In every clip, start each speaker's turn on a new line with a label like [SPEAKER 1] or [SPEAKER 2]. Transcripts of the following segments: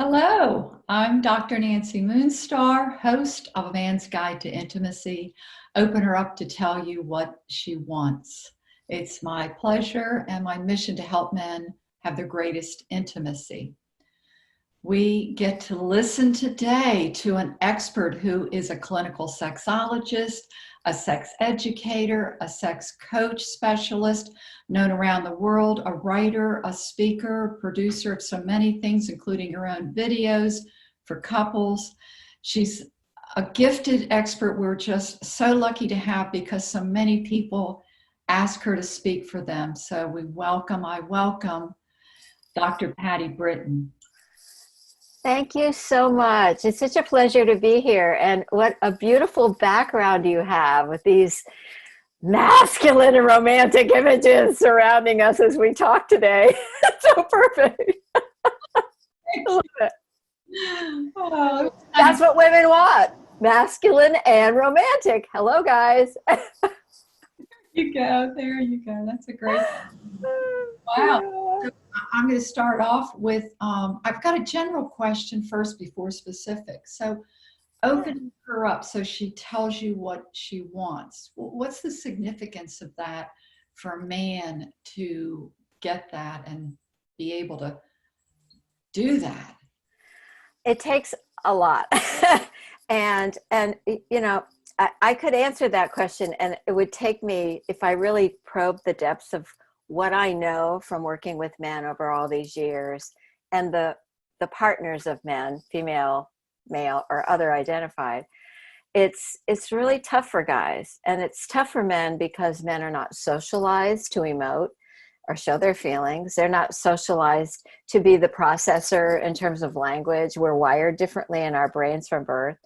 [SPEAKER 1] Hello, I'm Dr. Nancy Moonstarr, host of A Man's Guide to Intimacy. Open her up to tell you what she wants. It's my pleasure and my mission to help men have the greatest intimacy. We get to listen today to an expert who is a clinical sexologist, a sex educator, a sex coach specialist, known around the world, a writer, a speaker, producer of so many things, including her own videos for couples. She's a gifted expert we're just so lucky to have because so many people ask her to speak for them. So I welcome Dr. Patty Britton.
[SPEAKER 2] Thank you so much. It's such a pleasure to be here. And what a beautiful background you have with these masculine and romantic images surrounding us as we talk today. It's so perfect. I love it.
[SPEAKER 1] Oh,
[SPEAKER 2] That's what women want, masculine and romantic. Hello, guys.
[SPEAKER 1] there you go. That's a great wow. So I'm going to start off with I've got a general question first before specific. So open her up so she tells you what she wants. What's the significance of that for a man to get that and be able to do that?
[SPEAKER 2] It takes a lot. and you know, I could answer that question, and it would take me, if I really probe the depths of what I know from working with men over all these years, and the partners of men, female, male, or other identified, it's really tough for guys, and it's tough for men because men are not socialized to emote or show their feelings. They're not socialized to be the processor in terms of language. We're wired differently in our brains from birth.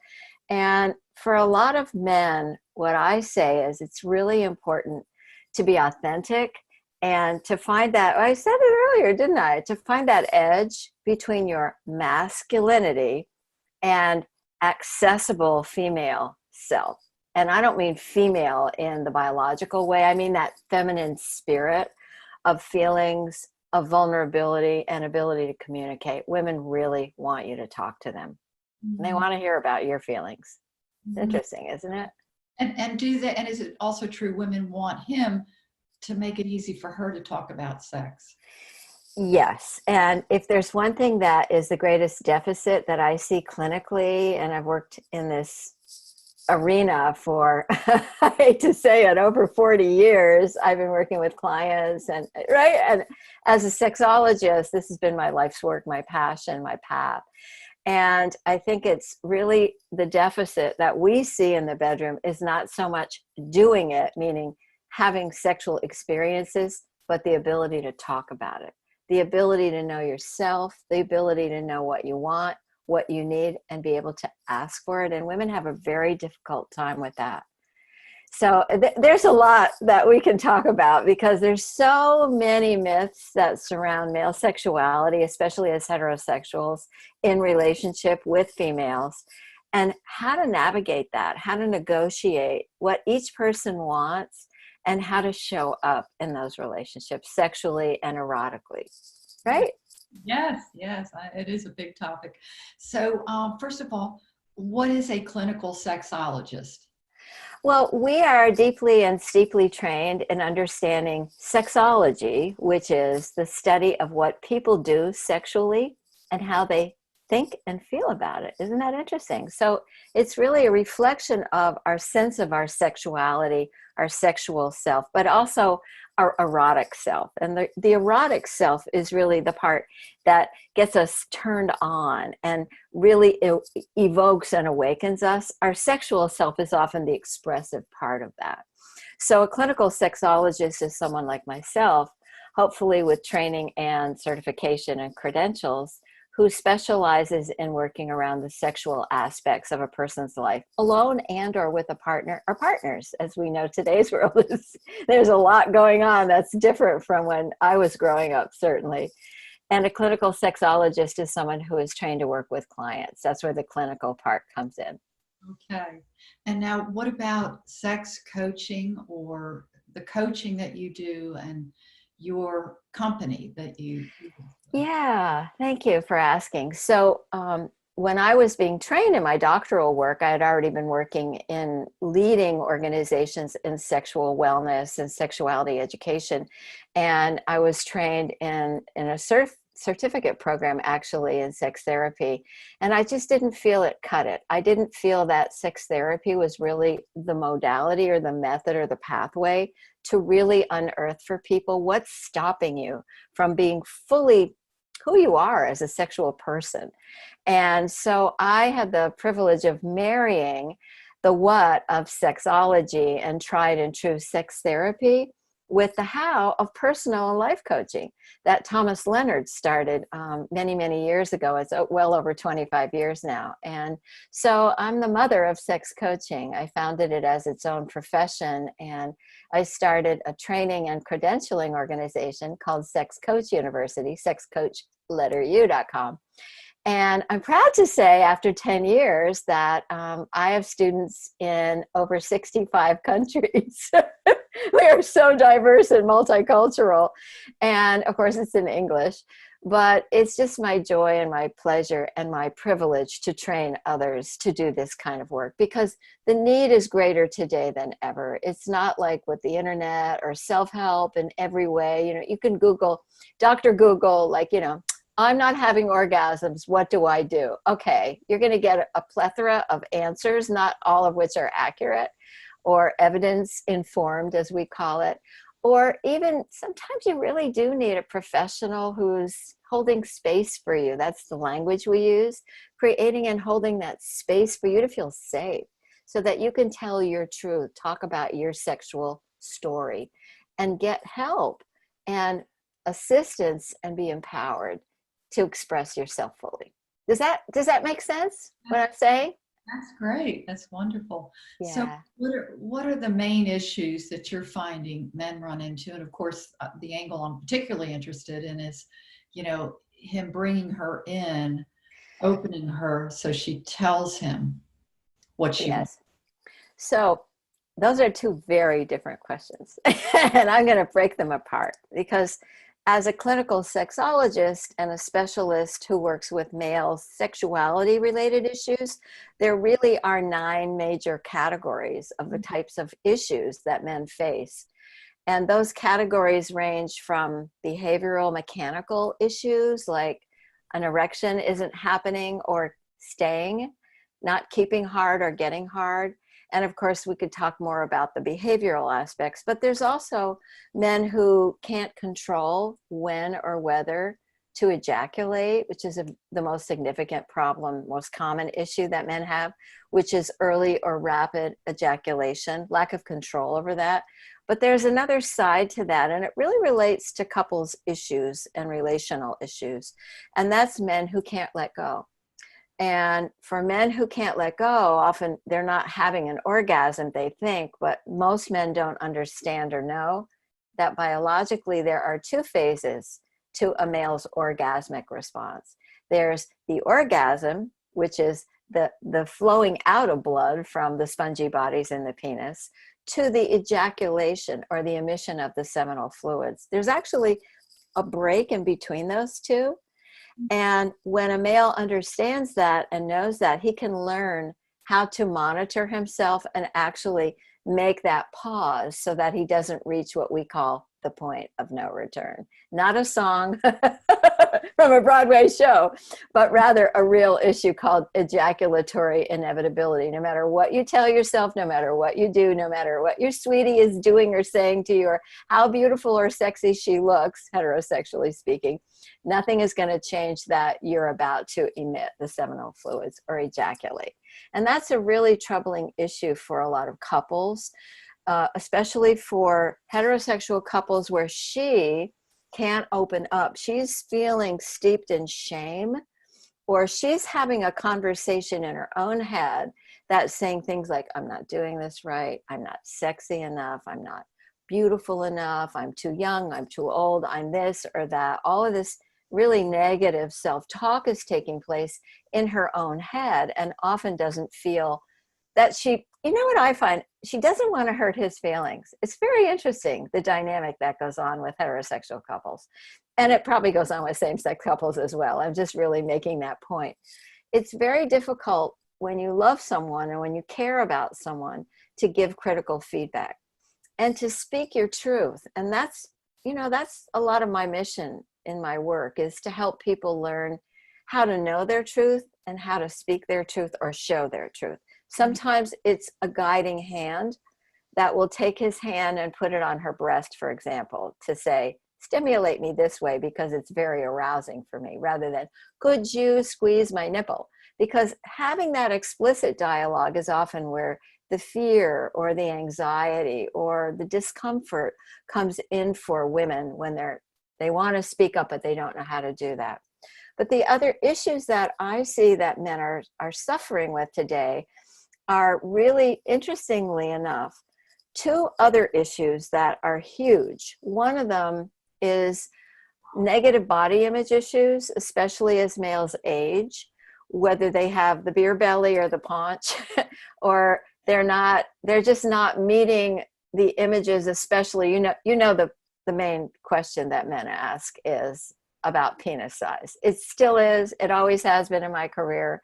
[SPEAKER 2] And for a lot of men, what I say is it's really important to be authentic and to find that, I said it earlier, didn't I? To find that edge between your masculinity and accessible female self. And I don't mean female in the biological way. I mean that feminine spirit of feelings, of vulnerability, and ability to communicate. Women really want you to talk to them.
[SPEAKER 1] Mm-hmm.
[SPEAKER 2] They want to hear about your feelings. It's
[SPEAKER 1] Mm-hmm.
[SPEAKER 2] interesting, isn't it?
[SPEAKER 1] And do they, and is it also true women want him to make it easy for her to talk about sex?
[SPEAKER 2] Yes. And if there's one thing that is the greatest deficit that I see clinically, and I've worked in this arena for, I hate to say it, over 40 years, I've been working with clients and right. And as a sexologist, this has been my life's work, my passion, my path. And I think it's really the deficit that we see in the bedroom is not so much doing it, meaning having sexual experiences, but the ability to talk about it, the ability to know yourself, the ability to know what you want, what you need, and be able to ask for it. And women have a very difficult time with that. So there's a lot that we can talk about because there's so many myths that surround male sexuality, especially as heterosexuals in relationship with females, and how to navigate that, how to negotiate what each person wants, and how to show up in those relationships sexually and erotically, right?
[SPEAKER 1] Yes, it is a big topic. So first of all, what is a clinical sexologist?
[SPEAKER 2] Well, we are deeply and steeply trained in understanding sexology, which is the study of what people do sexually and how they think and feel about it. Isn't that interesting? So it's really a reflection of our sense of our sexuality, our sexual self, but also our erotic self. And the erotic self is really the part that gets us turned on and really evokes and awakens us. Our sexual self is often the expressive part of that. So a clinical sexologist is someone like myself, hopefully with training and certification and credentials, who specializes in working around the sexual aspects of a person's life, alone and or with a partner or partners. As we know, today's world there's a lot going on that's different from when I was growing up, certainly. And a clinical sexologist is someone who is trained to work with clients. That's where the clinical part comes in.
[SPEAKER 1] Okay. And now what about sex coaching or the coaching that you do and your company that you.
[SPEAKER 2] Yeah, thank you for asking. So, when I was being trained in my doctoral work, I had already been working in leading organizations in sexual wellness and sexuality education. And I was trained in a certificate program actually in sex therapy. And I just didn't feel it cut it. I didn't feel that sex therapy was really the modality or the method or the pathway to really unearth for people what's stopping you from being fully who you are as a sexual person. And so I had the privilege of marrying the what of sexology and tried and true sex therapy with the how of personal and life coaching that Thomas Leonard started many, many years ago. It's well over 25 years now. And so I'm the mother of sex coaching. I founded it as its own profession, and I started a training and credentialing organization called Sex Coach University, sexcoach.com. And I'm proud to say after 10 years that I have students in over 65 countries. We are so diverse and multicultural. And of course, it's in English. But it's just my joy and my pleasure and my privilege to train others to do this kind of work, because the need is greater today than ever. It's not like with the internet or self-help in every way. You know, you can Google, Dr. Google, like, you know, I'm not having orgasms. What do I do? Okay, you're going to get a plethora of answers, not all of which are accurate or evidence informed, as we call it. Or even sometimes you really do need a professional who's holding space for you. That's the language we use, creating and holding that space for you to feel safe so that you can tell your truth, talk about your sexual story, and get help and assistance and be empowered to express yourself fully. Does that make sense, what I'm saying?
[SPEAKER 1] That's great. That's wonderful. So
[SPEAKER 2] Yeah.
[SPEAKER 1] what are the main issues that you're finding men run into? And of course, the angle I'm particularly interested in is, you know, him bringing her in, opening her so she tells him what she wants.
[SPEAKER 2] Yes. So those are two very different questions. And I'm going to break them apart because as a clinical sexologist and a specialist who works with male sexuality related issues, there really are 9 major categories of the types of issues that men face. And those categories range from behavioral mechanical issues like an erection isn't happening or staying, not keeping hard or getting hard. And of course, we could talk more about the behavioral aspects, but there's also men who can't control when or whether to ejaculate, which is the most significant problem, most common issue that men have, which is early or rapid ejaculation, lack of control over that. But there's another side to that, and it really relates to couples issues and relational issues, and that's men who can't let go. And for men who can't let go, often they're not having an orgasm, they think, but most men don't understand or know that biologically there are 2 phases to a male's orgasmic response. There's the orgasm, which is the flowing out of blood from the spongy bodies in the penis, to the ejaculation or the emission of the seminal fluids. There's actually a break in between those two. And when a male understands that and knows that, he can learn how to monitor himself and actually make that pause so that he doesn't reach what we call the point of no return. Not a song from a Broadway show, but rather a real issue called ejaculatory inevitability. No matter what you tell yourself, no matter what you do, no matter what your sweetie is doing or saying to you, or how beautiful or sexy she looks, heterosexually speaking, nothing is going to change that you're about to emit the seminal fluids or ejaculate. And that's a really troubling issue for a lot of couples, especially for heterosexual couples where she can't open up. She's feeling steeped in shame, or she's having a conversation in her own head that's saying things like, I'm not doing this right, I'm not sexy enough, I'm not beautiful enough, I'm too young, I'm too old, I'm this or that. All of this really negative self-talk is taking place in her own head, and often doesn't feel that she You know what I find? She doesn't want to hurt his feelings. It's very interesting, the dynamic that goes on with heterosexual couples. And it probably goes on with same-sex couples as well. I'm just really making that point. It's very difficult when you love someone and when you care about someone to give critical feedback and to speak your truth. And that's, that's a lot of my mission in my work, is to help people learn how to know their truth and how to speak their truth or show their truth. Sometimes it's a guiding hand that will take his hand and put it on her breast, for example, to say, stimulate me this way because it's very arousing for me, rather than, could you squeeze my nipple? Because having that explicit dialogue is often where the fear or the anxiety or the discomfort comes in for women when they want to speak up, but they don't know how to do that. But the other issues that I see that men are suffering with today are, really interestingly enough, two other issues that are huge. One of them is negative body image issues, especially as males age, whether they have the beer belly or the paunch, or they're just not meeting the images, especially, the main question that men ask is about penis size. It still is. It always has been in my career.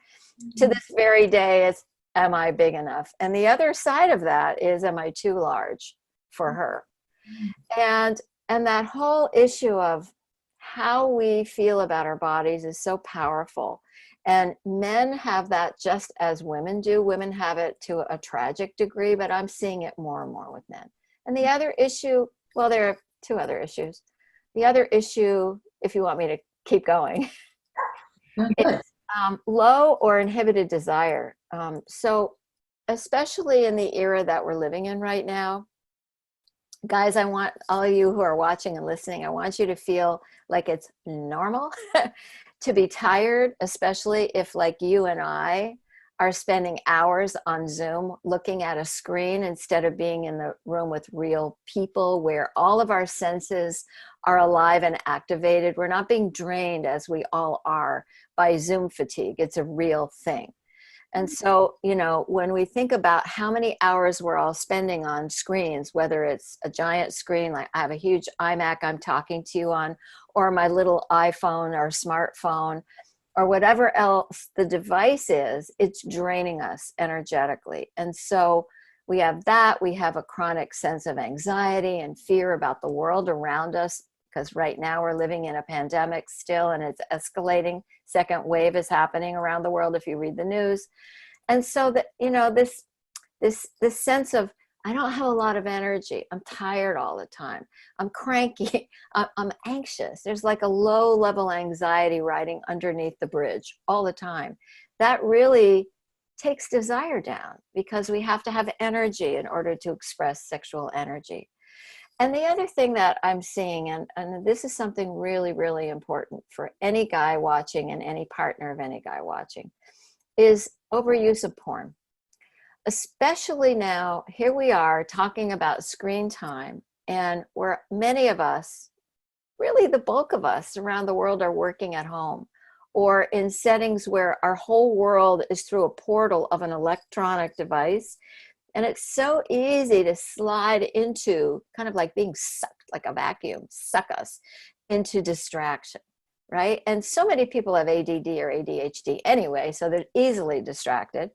[SPEAKER 2] To this very day, it's, am I big enough? And the other side of that is, am I too large for her? And that whole issue of how we feel about our bodies is so powerful. And men have that just as women do. Women have it to a tragic degree, but I'm seeing it more and more with men. And the other issue, well, there are two other issues. The other issue, if you want me to keep going, is low or inhibited desire. So especially in the era that we're living in right now, guys, I want all of you who are watching and listening, I want you to feel like it's normal to be tired, especially if, like you and I, are spending hours on Zoom looking at a screen instead of being in the room with real people where all of our senses are alive and activated. We're not being drained, as we all are, by Zoom fatigue. It's a real thing. And so, when we think about how many hours we're all spending on screens, whether it's a giant screen, like I have a huge iMac I'm talking to you on, or my little iPhone or smartphone, or whatever else the device is, it's draining us energetically. And so we have that. We have a chronic sense of anxiety and fear about the world around us, because right now we're living in a pandemic still, and it's escalating. Second wave is happening around the world if you read the news. And so that, this sense of, I don't have a lot of energy. I'm tired all the time. I'm cranky. I'm anxious. There's like a low level anxiety riding underneath the bridge all the time. That really takes desire down, because we have to have energy in order to express sexual energy. And the other thing that I'm seeing, and this is something really, really important for any guy watching and any partner of any guy watching, is overuse of porn. Especially now, here we are talking about screen time, and where many of us, really the bulk of us around the world, are working at home or in settings where our whole world is through a portal of an electronic device. And it's so easy to slide into, kind of like being sucked, like a vacuum, suck us into distraction, right? And so many people have ADD or ADHD anyway, so they're easily distracted.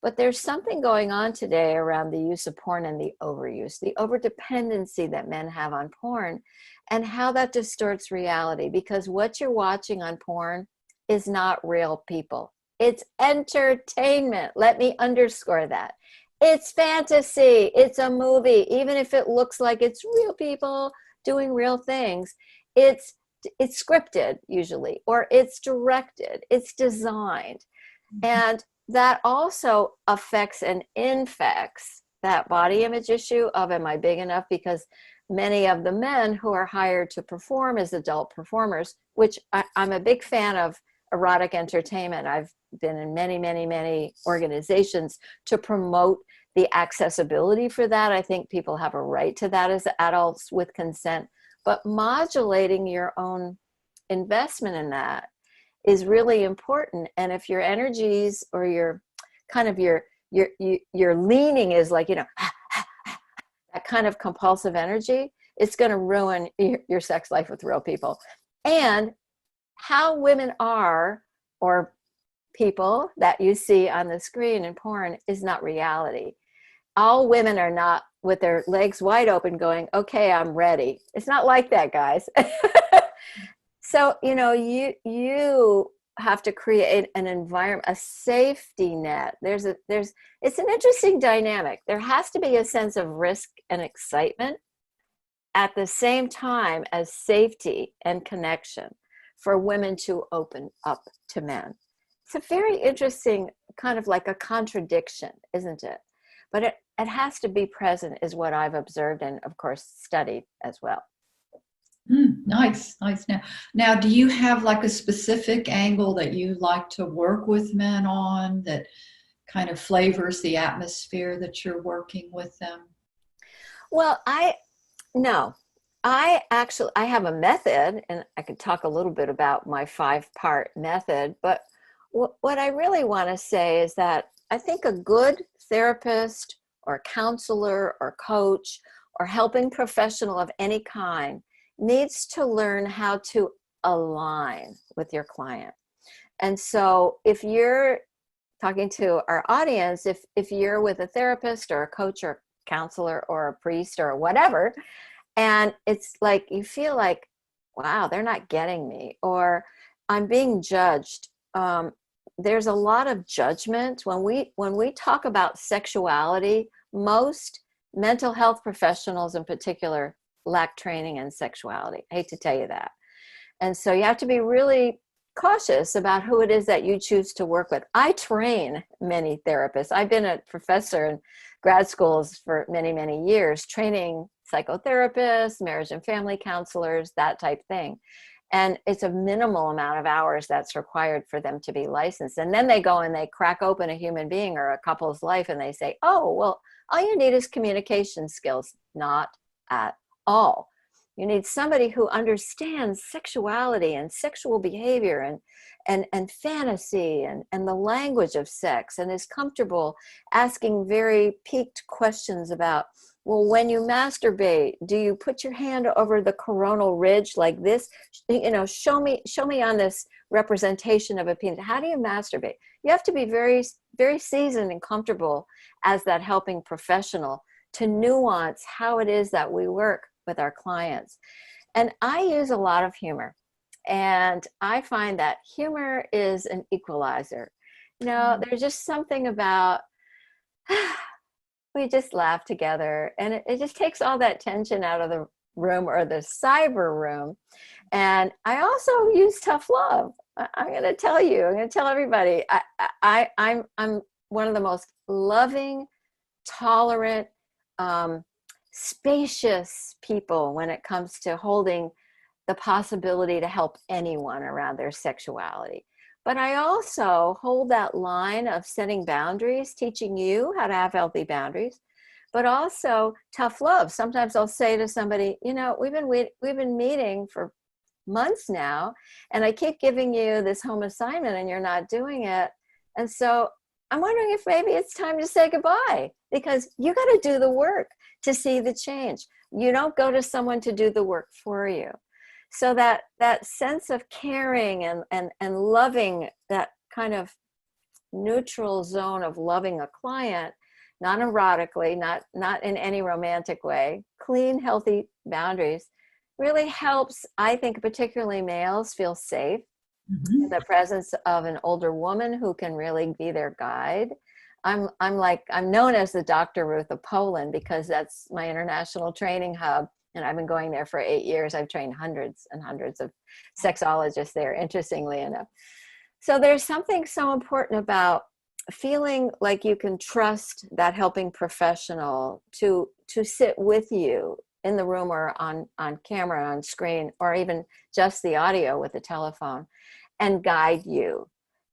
[SPEAKER 2] But there's something going on today around the use of porn and the overuse, the overdependency that men have on porn, and how that distorts reality. Because what you're watching on porn is not real people. It's entertainment. Let me underscore that. It's fantasy. It's a movie. Even if it looks like it's real people doing real things, it's scripted usually, or it's directed, it's designed. And that also affects and infects that body image issue of, am I big enough? Because many of the men who are hired to perform as adult performers, which I'm a big fan of erotic entertainment. I've been in many, many, many organizations to promote the accessibility for that. I think people have a right to that as adults with consent, but modulating your own investment in that is really important. And if your energies or your your leaning is like, that kind of compulsive energy, it's going to ruin your sex life with real people. And how women are, or people that you see on the screen in porn, is not reality. All women are not with their legs wide open going, okay, I'm ready. It's not like that, guys. So, you have to create an environment, a safety net. It's an interesting dynamic. There has to be a sense of risk and excitement at the same time as safety and connection for women to open up to men. It's a very interesting, kind of like a contradiction, isn't it? But it has to be present, is what I've observed and, of course, studied as well.
[SPEAKER 1] Nice. Now, do you have like a specific angle that you like to work with men on that kind of flavors the atmosphere that you're working with them?
[SPEAKER 2] Well, I have a method, and I could talk a little bit about my 5-part method, but what I really want to say is that I think a good therapist or counselor or coach or helping professional of any kind needs to learn how to align with your client. And so if you're talking to our audience, if you're with a therapist or a coach or counselor or a priest or whatever, and it's like you feel like, wow, they're not getting me, or I'm being judged. There's a lot of judgment when we talk about sexuality. Most mental health professionals in particular lack training in sexuality. I hate to tell you that. And so you have to be really cautious about who it is that you choose to work with. I train many therapists. I've been a professor in grad schools for many, many years, training psychotherapists, marriage and family counselors, that type thing. And it's a minimal amount of hours that's required for them to be licensed. And then they go and they crack open a human being or a couple's life and they say, oh, well, all you need is communication skills. Not at all. You need somebody who understands sexuality and sexual behavior and fantasy and the language of sex, and is comfortable asking very piqued questions about, well, when you masturbate, do you put your hand over the coronal ridge like this? Show me on this representation of a penis. How do you masturbate? You have to be very, very seasoned and comfortable as that helping professional to nuance how it is that we work with our clients. And I use a lot of humor. And I find that humor is an equalizer. There's just something about, we just laugh together, and it just takes all that tension out of the room, or the cyber room. And I also use tough love. I'm going to tell everybody, I'm one of the most loving, tolerant, spacious people when it comes to holding the possibility to help anyone around their sexuality. But I also hold that line of setting boundaries, teaching you how to have healthy boundaries, but also tough love. Sometimes I'll say to somebody, we've been meeting for months now, and I keep giving you this home assignment and you're not doing it. And so I'm wondering if maybe it's time to say goodbye, because you got to do the work to see the change. You don't go to someone to do the work for you. So that sense of caring and loving, that kind of neutral zone of loving a client, not erotically, not in any romantic way, clean, healthy boundaries, really helps, I think, particularly males feel safe in the presence of an older woman who can really be their guide. I'm known as the Dr. Ruth of Poland, because that's my international training hub. And I've been going there for 8 years. I've trained hundreds and hundreds of sexologists there, interestingly enough. So there's something so important about feeling like you can trust that helping professional to sit with you in the room, or on camera, on screen, or even just the audio with the telephone, and guide you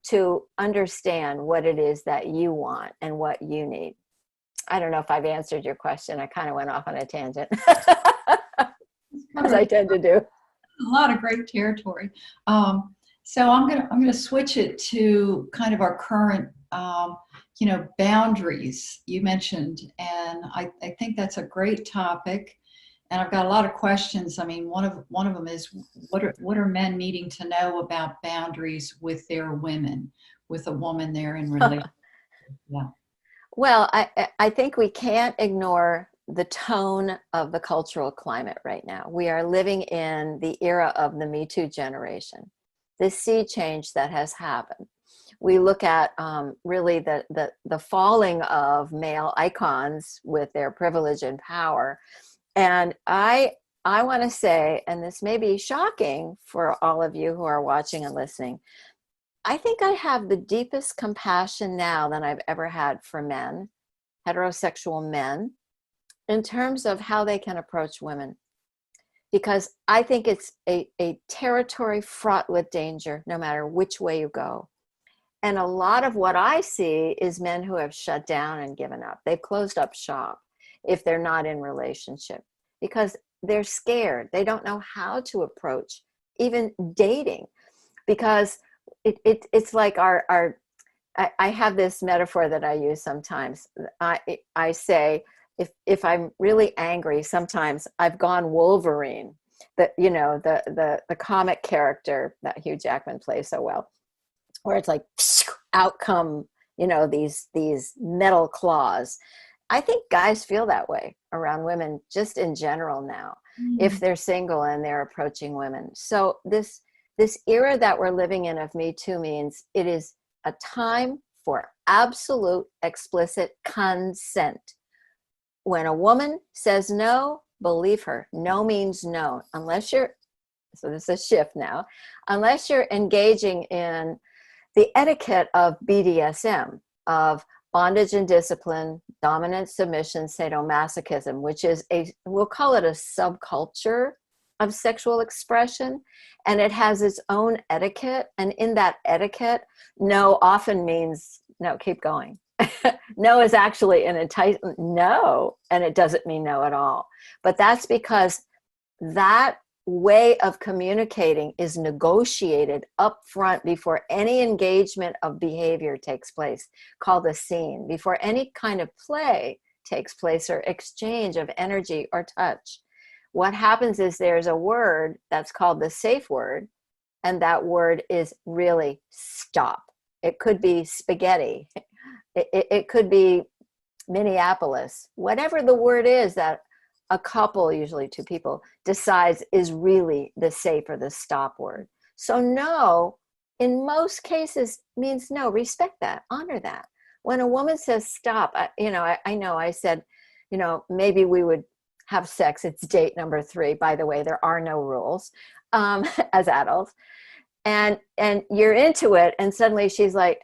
[SPEAKER 2] to understand what it is that you want and what you need. I don't know if I've answered your question. I kind of went off on a tangent, as I tend to do.
[SPEAKER 1] A lot of great territory. So I'm gonna switch it to kind of our current boundaries you mentioned, and I think that's a great topic. And I've got a lot of questions. I mean, one of them is what are men needing to know about boundaries with their women, with a woman they're in relationship? Yeah.
[SPEAKER 2] Well, I think we can't ignore the tone of the cultural climate right now. We are living in the era of the Me Too generation, this sea change that has happened. We look at really the falling of male icons with their privilege and power. And I want to say, and this may be shocking for all of you who are watching and listening, I think I have the deepest compassion now than I've ever had for men, heterosexual men, in terms of how they can approach women. Because I think it's a territory fraught with danger, no matter which way you go. And a lot of what I see is men who have shut down and given up. They've closed up shop if they're not in relationship because they're scared. They don't know how to approach even dating because it's like I have this metaphor that I use sometimes. I say, if I'm really angry, sometimes I've gone Wolverine, the comic character that Hugh Jackman plays so well, where it's like out come, these metal claws. I think guys feel that way around women just in general now, if they're single and they're approaching women. So this era that we're living in of Me Too means it is a time for absolute explicit consent. When a woman says no, believe her. No means no. So this is a shift now, unless you're engaging in the etiquette of BDSM, of bondage and discipline, dominant submission, sadomasochism, which is we'll call it a subculture of sexual expression, and it has its own etiquette. And in that etiquette, no often means no, keep going. No is actually an enticement, no, and it doesn't mean no at all. But that's because that way of communicating is negotiated up front before any engagement of behavior takes place, called a scene, before any kind of play takes place or exchange of energy or touch. What happens is there's a word that's called the safe word, and that word is really stop. It could be spaghetti. It could be Minneapolis, whatever the word is that a couple, usually two people, decides is really the safe or the stop word. So no, in most cases means no. Respect that, honor that. When a woman says stop, I know I said, maybe we would have sex. It's date number 3. By the way, there are no rules as adults. And you're into it, and suddenly she's like,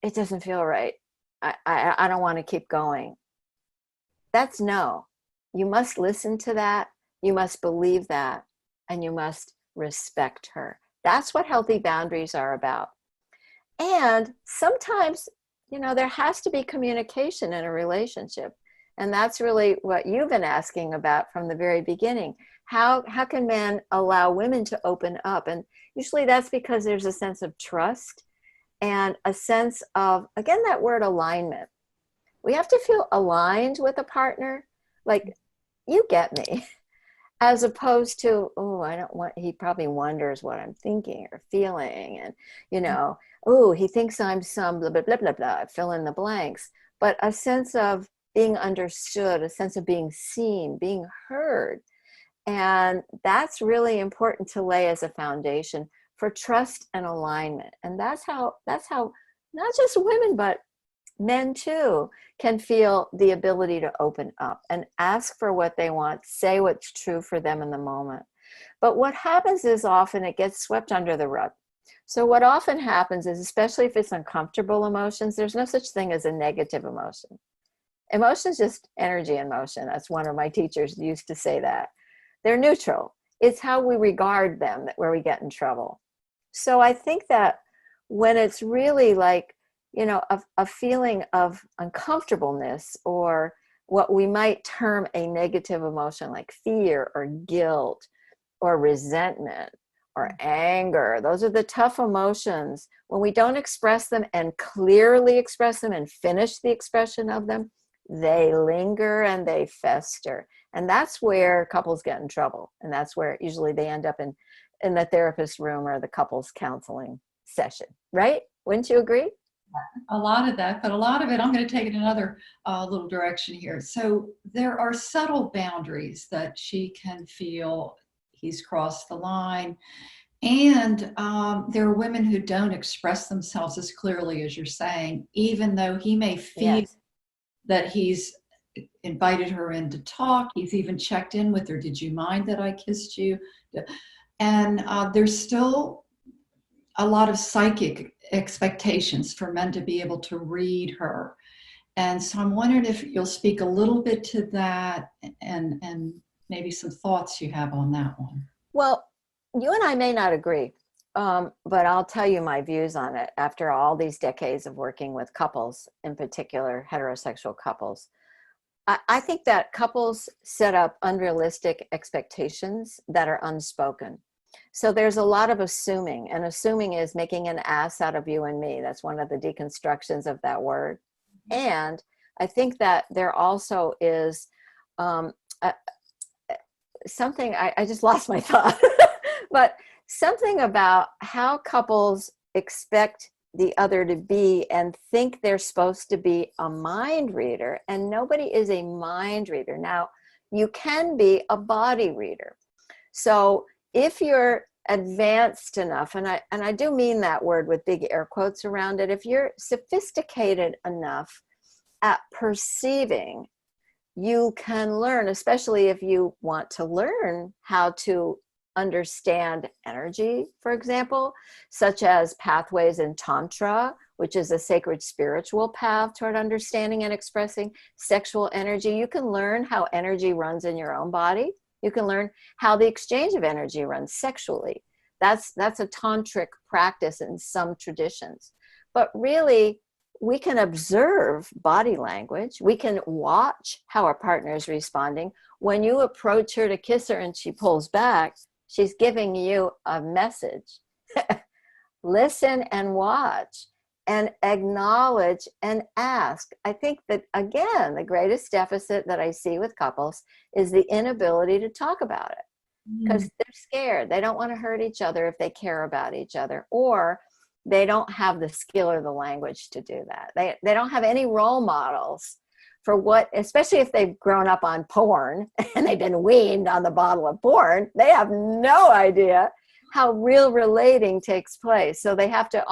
[SPEAKER 2] it doesn't feel right. I don't want to keep going. That's no. You must listen to that. You must believe that. And you must respect her. That's what healthy boundaries are about. And sometimes, there has to be communication in a relationship. And that's really what you've been asking about from the very beginning. How can men allow women to open up? And usually that's because there's a sense of trust and a sense of, again, that word alignment. We have to feel aligned with a partner. Like, you get me, as opposed to, he probably wonders what I'm thinking or feeling. And, he thinks I'm some blah, blah, blah, blah, blah, fill in the blanks. But a sense of being understood, a sense of being seen, being heard. And that's really important to lay as a foundation for trust and alignment. And that's how not just women, but men too can feel the ability to open up and ask for what they want, say what's true for them in the moment. But what happens is often it gets swept under the rug. So what often happens is, especially if it's uncomfortable emotions, there's no such thing as a negative emotion. Emotion is just energy in motion. That's one of my teachers used to say that. They're neutral. It's how we regard them where we get in trouble. So I think that when it's really like, a feeling of uncomfortableness, or what we might term a negative emotion like fear or guilt or resentment or anger. Those are the tough emotions. When we don't express them and clearly express them and finish the expression of them, they linger and they fester. And that's where couples get in trouble. And that's where usually they end up in the therapist room or the couples counseling session, right? Wouldn't you agree?
[SPEAKER 1] A lot of that, but a lot of it, I'm going to take it another little direction here. So there are subtle boundaries that she can feel he's crossed the line. And there are women who don't express themselves as clearly as you're saying, even though he may feel
[SPEAKER 2] Yes.
[SPEAKER 1] that he's invited her in to talk. He's even checked in with her. Did you mind that I kissed you? And there's still a lot of psychic expectations for men to be able to read her. And so I'm wondering if you'll speak a little bit to that and maybe some thoughts you have on that one.
[SPEAKER 2] Well, you and I may not agree, but I'll tell you my views on it after all these decades of working with couples, in particular heterosexual couples. I think that couples set up unrealistic expectations that are unspoken. So there's a lot of assuming, and assuming is making an ass out of you and me. That's one of the deconstructions of that word. And I think that there also is a, something, I just lost my thought, but something about how couples expect the other to be and think they're supposed to be a mind reader, and nobody is a mind reader. Now, you can be a body reader. So if you're advanced enough, and I do mean that word with big air quotes around it, if you're sophisticated enough at perceiving, you can learn, especially if you want to learn how to understand energy, for example, such as pathways in Tantra, which is a sacred spiritual path toward understanding and expressing sexual energy. You can learn how energy runs in your own body. You can learn how the exchange of energy runs sexually. That's a tantric practice in some traditions. But really, we can observe body language. We can watch how our partner is responding. When you approach her to kiss her and she pulls back, she's giving you a message. Listen and watch and acknowledge and ask. I think that, again, the greatest deficit that I see with couples is the inability to talk about it because they're scared. They don't want to hurt each other if they care about each other, or they don't have the skill or the language to do that. They don't have any role models for what, especially if they've grown up on porn and they've been weaned on the bottle of porn, they have no idea how real relating takes place. So they have to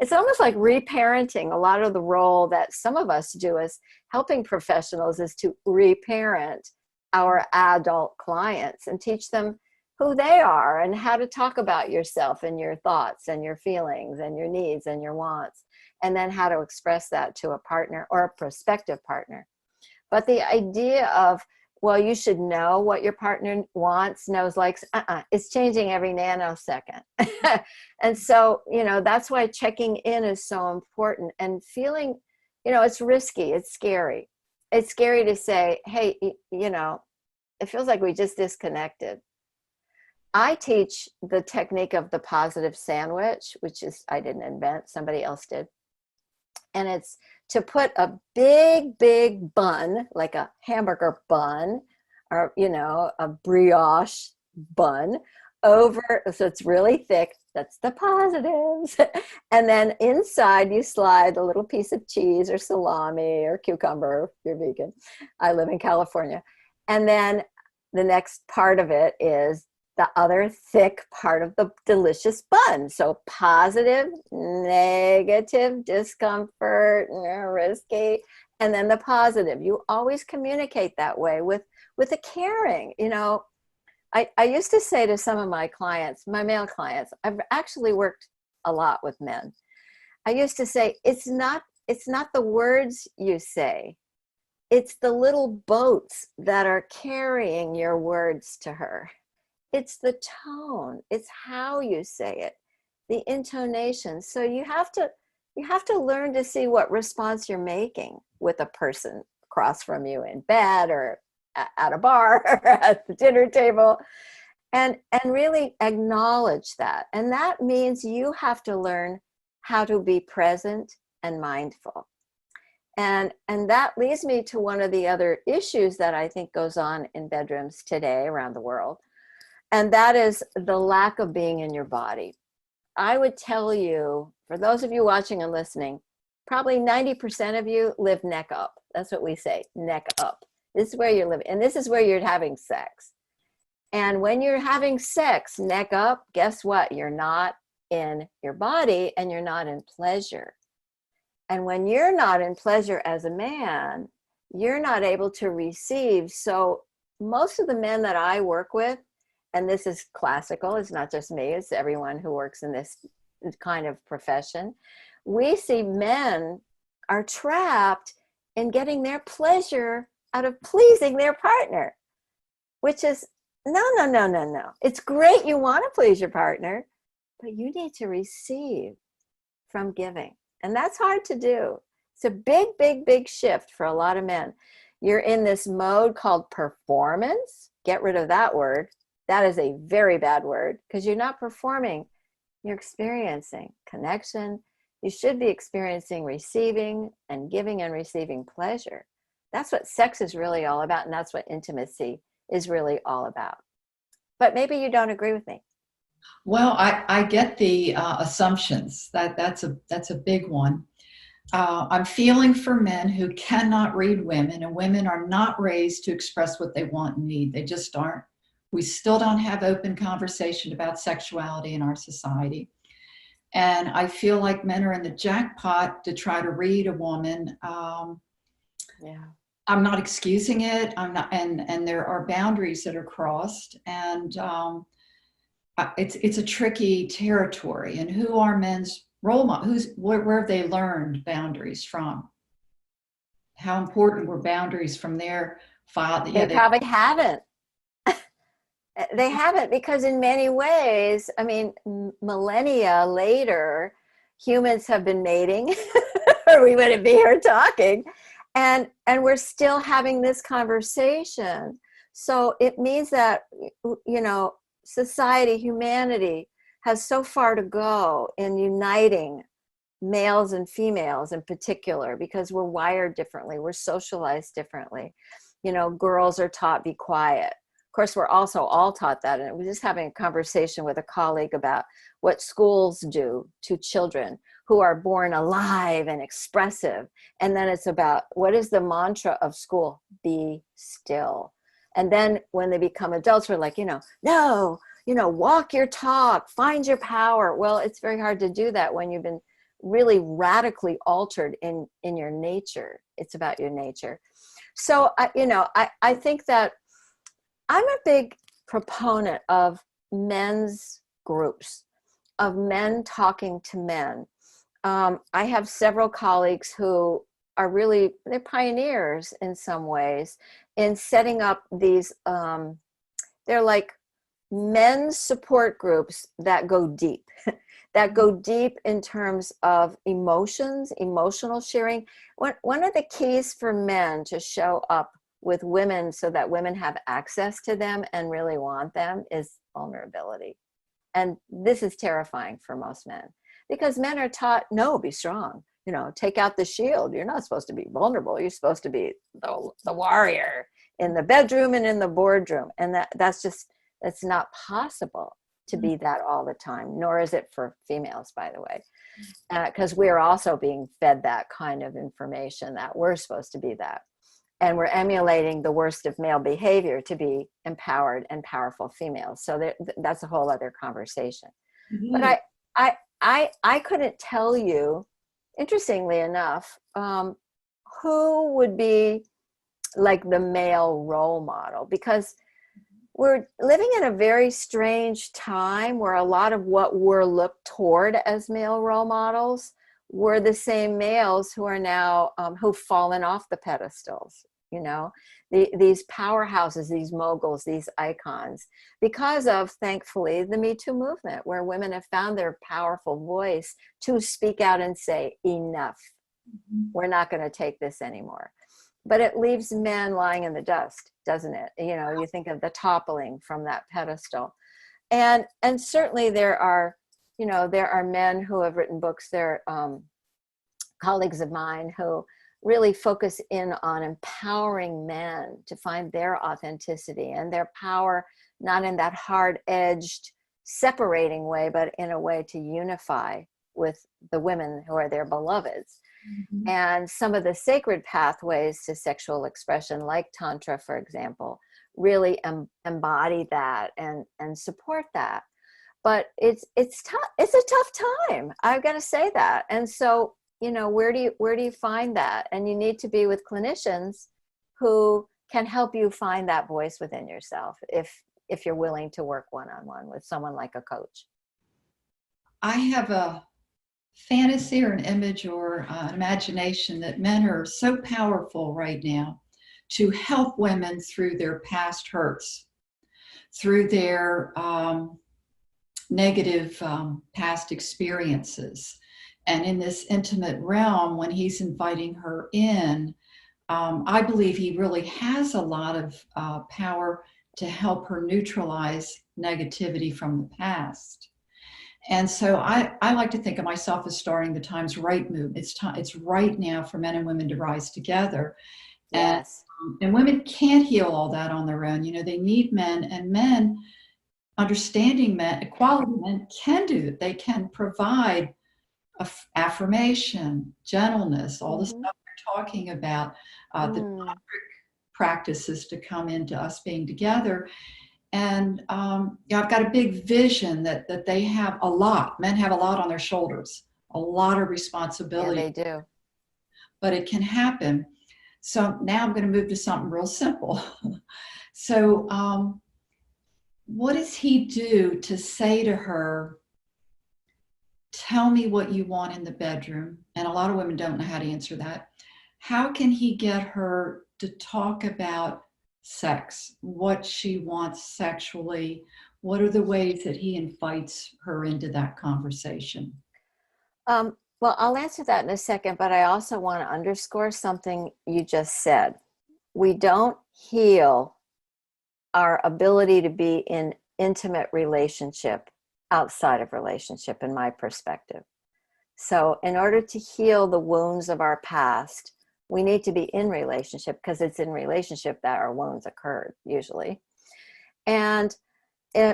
[SPEAKER 2] it's almost like reparenting. A lot of the role that some of us do as helping professionals is to reparent our adult clients and teach them who they are and how to talk about yourself and your thoughts and your feelings and your needs and your wants, and then how to express that to a partner or a prospective partner. But the idea of, well, you should know what your partner wants, knows, likes, it's changing every nanosecond. And so, that's why checking in is so important, and feeling, it's risky, it's scary. It's scary to say, hey, it feels like we just disconnected. I teach the technique of the positive sandwich, which is, I didn't invent, somebody else did. And it's to put a big, big bun, like a hamburger bun, or, a brioche bun over, so it's really thick. That's the positives. And then inside you slide a little piece of cheese or salami or cucumber if you're vegan. I live in California. And then the next part of it is the other thick part of the delicious bun. So positive, negative, discomfort, risky, and then the positive. You always communicate that way with a caring. I used to say to some of my clients, my male clients, I've actually worked a lot with men. I used to say, it's not the words you say. It's the little boats that are carrying your words to her. It's the tone. It's how you say it, the intonation. So you have to learn to see what response you're making with a person across from you in bed or at a bar or at the dinner table. and really acknowledge that. And that means you have to learn how to be present and mindful. And that leads me to one of the other issues that I think goes on in bedrooms today around the world, and that is the lack of being in your body. I would tell you, for those of you watching and listening, probably 90% of you live neck up. That's what we say, neck up. This is where you're living, and this is where you're having sex. And when you're having sex, neck up, guess what? You're not in your body and you're not in pleasure. And when you're not in pleasure as a man, you're not able to receive. So most of the men that I work with, and this is classical, it's not just me, it's everyone who works in this kind of profession, we see men are trapped in getting their pleasure out of pleasing their partner, which is no, no, no, no, no. It's great you want to please your partner, but you need to receive from giving. And that's hard to do. It's a big, big, big shift for a lot of men. You're in this mode called performance. Get rid of that word. That is a very bad word, because you're not performing. You're experiencing connection. You should be experiencing receiving and giving and receiving pleasure. That's what sex is really all about. And that's what intimacy is really all about. But maybe you don't agree with me.
[SPEAKER 1] Well, I get the assumptions. That's a big one. I'm feeling for men who cannot read women, and women are not raised to express what they want and need. They just aren't. We still don't have open conversation about sexuality in our society. And I feel like men are in the jackpot to try to read a woman.
[SPEAKER 2] Yeah.
[SPEAKER 1] I'm not excusing it. I'm not, and there are boundaries that are crossed, and it's a tricky territory. And who are men's role models? Where have they learned boundaries from? How important were boundaries from their father?
[SPEAKER 2] They probably haven't. They haven't, because in many ways, I mean, millennia later, humans have been mating, or we wouldn't be here talking, and we're still having this conversation. So it means that, you know, society, humanity has so far to go in uniting males and females in particular, because we're wired differently, we're socialized differently. You know, girls are taught be quiet. Of course, we're also all taught that. And I was just having a conversation with a colleague about what schools do to children who are born alive and expressive. And then it's about, what is the mantra of school? Be still. And then when they become adults, we're like, no, walk your talk, find your power. Well, it's very hard to do that when you've been really radically altered in your nature. It's about your nature. So, I think that I'm a big proponent of men's groups, of men talking to men. I have several colleagues who are really, they're pioneers in some ways in setting up these, they're like men's support groups that go deep, that go deep in terms of emotions, emotional sharing. One of the keys for men to show up with women so that women have access to them and really want them is vulnerability. And this is terrifying for most men, because men are taught, no, be strong, take out the shield. You're not supposed to be vulnerable. You're supposed to be the warrior in the bedroom and in the boardroom. And that's not possible to be that all the time, nor is it for females, by the way, because we're also being fed that kind of information that we're supposed to be that. And we're emulating the worst of male behavior to be empowered and powerful females. So that's a whole other conversation. Mm-hmm. But I couldn't tell you, interestingly enough, who would be like the male role model, because we're living in a very strange time where a lot of what we're looked toward as male role models were the same males who are now, who've fallen off the pedestals, these powerhouses, these moguls, these icons, because of, thankfully, the Me Too movement, where women have found their powerful voice to speak out and say, enough, we're not going to take this anymore. But it leaves men lying in the dust, doesn't it? You think of the toppling from that pedestal. And certainly there are, there are men who have written books. There are colleagues of mine who really focus in on empowering men to find their authenticity and their power, not in that hard-edged separating way, but in a way to unify with the women who are their beloveds.
[SPEAKER 1] Mm-hmm.
[SPEAKER 2] And some of the sacred pathways to sexual expression, like Tantra, for example, really embody that and support that. But it's tough. It's a tough time. I've got to say that. And so, where do you find that? And you need to be with clinicians who can help you find that voice within yourself if you're willing to work one-on-one with someone like a coach.
[SPEAKER 1] I have a fantasy or an image or an imagination that men are so powerful right now to help women through their past hurts, through their negative past experiences. And in this intimate realm, when he's inviting her in, I believe he really has a lot of power to help her neutralize negativity from the past. And so I like to think of myself as starting the Time's Right movement. It's right now for men and women to rise together.
[SPEAKER 2] Yes.
[SPEAKER 1] And women can't heal all that on their own. They need men, and men, understanding men, equality men can do it. They can provide affirmation, gentleness, all the stuff we're talking about, the tantric practices to come into us being together. And I've got a big vision that they have a lot. Men have a lot on their shoulders, a lot of responsibility.
[SPEAKER 2] Yeah, they do.
[SPEAKER 1] But it can happen. So now I'm going to move to something real simple. So what does he do to say to her, tell me what you want in the bedroom? And a lot of women don't know how to answer that. How can he get her to talk about sex, what she wants sexually? What are the ways that he invites her into that conversation?
[SPEAKER 2] Well, I'll answer that in a second, but I also want to underscore something you just said. We don't heal our ability to be in intimate relationship outside of relationship, in my perspective. So in order to heal the wounds of our past, we need to be in relationship, because it's in relationship that our wounds occurred usually. And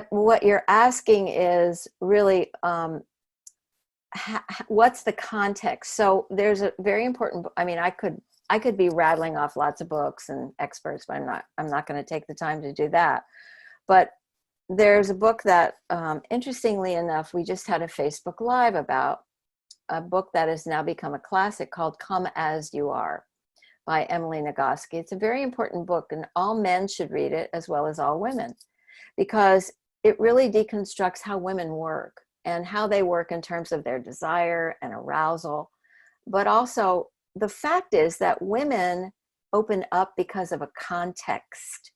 [SPEAKER 2] what you're asking is really, what's the context? So there's a very important, I could be rattling off lots of books and experts, but I'm not going to take the time to do that. But there's a book that, interestingly enough, we just had a Facebook Live about, a book that has now become a classic called Come As You Are by Emily Nagoski. It's a very important book, and all men should read it as well as all women, because it really deconstructs how women work and how they work in terms of their desire and arousal. But also the fact is that women open up because of a context,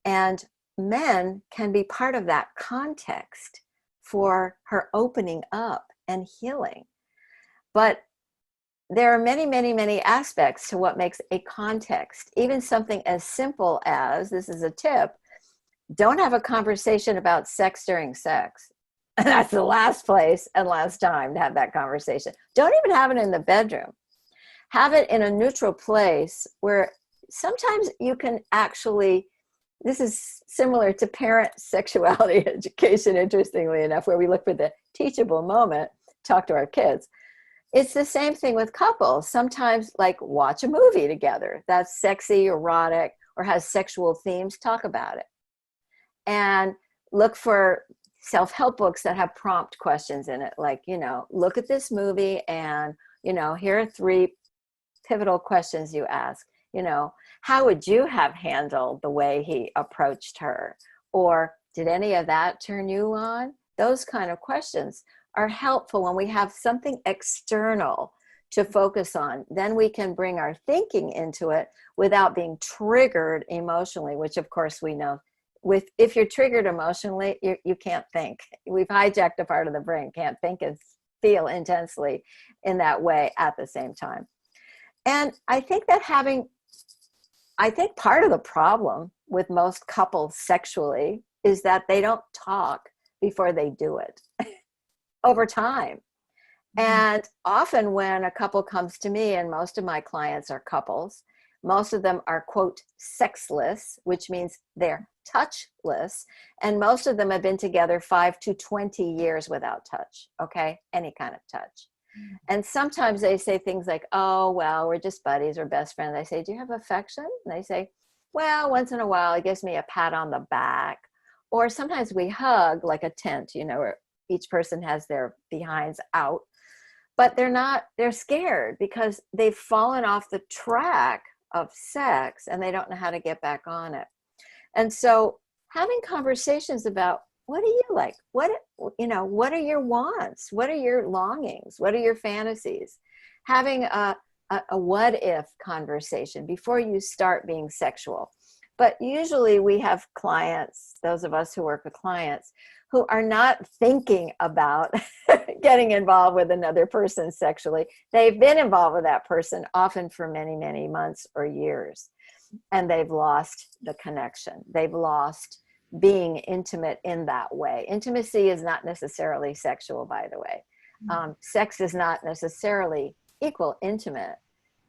[SPEAKER 2] and men can be part of that context for her opening up and healing. But there are many, many, many aspects to what makes a context. Even something as simple as, this is a tip, don't have a conversation about sex during sex. That's the last place and last time to have that conversation. Don't even have it in the bedroom. Have it in a neutral place where sometimes you can actually, this is similar to parent sexuality education, interestingly enough, where we look for the teachable moment, talk to our kids. It's the same thing with couples. Sometimes, like, watch a movie together that's sexy, erotic, or has sexual themes. Talk about it. And look for self-help books that have prompt questions in it. Like, look at this movie and, here are 3 pivotal questions you ask. How would you have handled the way he approached her? Or did any of that turn you on? Those kind of questions are helpful when we have something external to focus on. Then we can bring our thinking into it without being triggered emotionally, which of course we know. If you're triggered emotionally, you can't think. We've hijacked a part of the brain, can't think and feel intensely in that way at the same time. And I think part of the problem with most couples sexually is that they don't talk before they do it over time. And often when a couple comes to me, and most of my clients are couples, most of them are, quote, sexless, which means they're touchless. And most of them have been together 5 to 20 years without touch, okay? Any kind of touch. And sometimes they say things like, oh, well, we're just buddies or best friends. I say, do you have affection? And they say, well, once in a while, he gives me a pat on the back. Or sometimes we hug like a tent, you know, where each person has their behinds out. But they're scared because they've fallen off the track of sex and they don't know how to get back on it. And so having conversations about, what do you like? What are your wants? What are your longings? What are your fantasies? Having a what if conversation before you start being sexual. But usually we have clients, those of us who work with clients, who are not thinking about getting involved with another person sexually. They've been involved with that person often for many, many months or years, and they've lost the connection. They've lost being intimate in that way. Intimacy is not necessarily sexual, by the way. Sex is not necessarily equal intimate.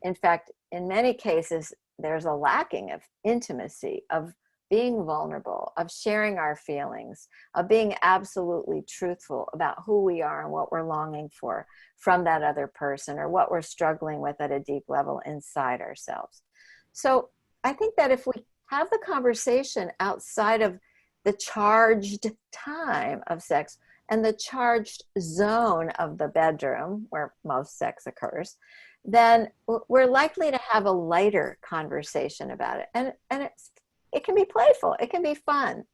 [SPEAKER 2] In fact, in many cases, there's a lacking of intimacy, of being vulnerable, of sharing our feelings, of being absolutely truthful about who we are and what we're longing for from that other person, or what we're struggling with at a deep level inside ourselves. So I think that if we have the conversation outside of the charged time of sex and the charged zone of the bedroom where most sex occurs, then we're likely to have a lighter conversation about it. And it can be playful, it can be fun.